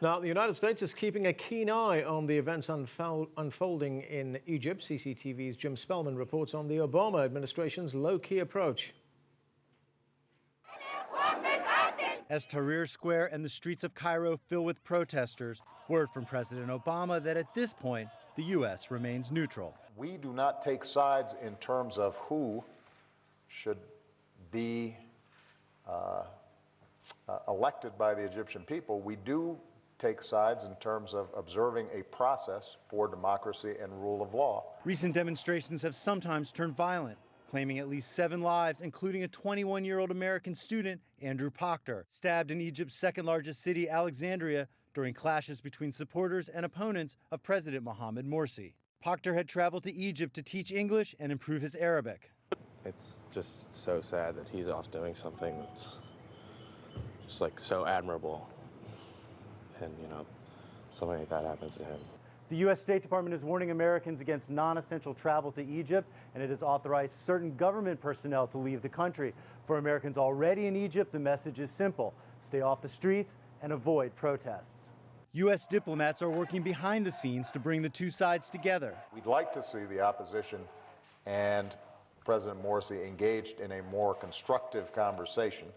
Now, the United States is keeping a keen eye on the events unfolding in Egypt. CCTV's Jim Spellman reports on the Obama administration's low-key approach. As Tahrir Square and the streets of Cairo fill with protesters, word from President Obama that at this point, the U.S. remains neutral. We do not take sides in terms of who should be elected by the Egyptian people. We do take sides in terms of observing a process for democracy and rule of law. Recent demonstrations have sometimes turned violent, claiming at least 7 lives, including a 21-year-old American student, Andrew Proctor, stabbed in Egypt's second-largest city, Alexandria, during clashes between supporters and opponents of President Mohamed Morsi. Proctor had traveled to Egypt to teach English and improve his Arabic. It's just so sad that he's off doing something that's just like so admirable. And, you know, something like that happens to him. The U.S. State Department is warning Americans against non-essential travel to Egypt, and it has authorized certain government personnel to leave the country. For Americans already in Egypt, the message is simple: stay off the streets and avoid protests. U.S. diplomats are working behind the scenes to bring the two sides together. We'd like to see the opposition and President Morsi engaged in a more constructive conversation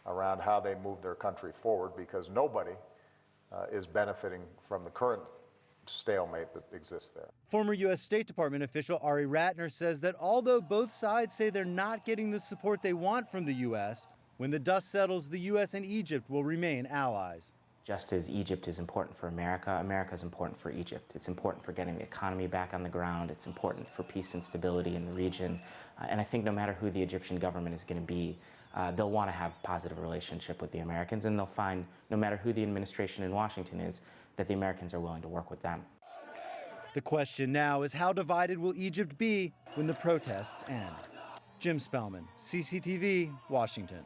around how they move their country forward, because nobody is benefiting from the current stalemate that exists there. Former U.S. State Department official Ari Ratner says that although both sides say they're not getting the support they want from the U.S., when the dust settles, the U.S. and Egypt will remain allies. Just as Egypt is important for America, America is important for Egypt. It's important for getting the economy back on the ground. It's important for peace and stability in the region. And I think no matter who the Egyptian government is going to be, they'll want to have a positive relationship with the Americans, and they'll find, no matter who the administration in Washington is, that the Americans are willing to work with them. The question now is, how divided will Egypt be when the protests end? Jim Spellman, CCTV, Washington.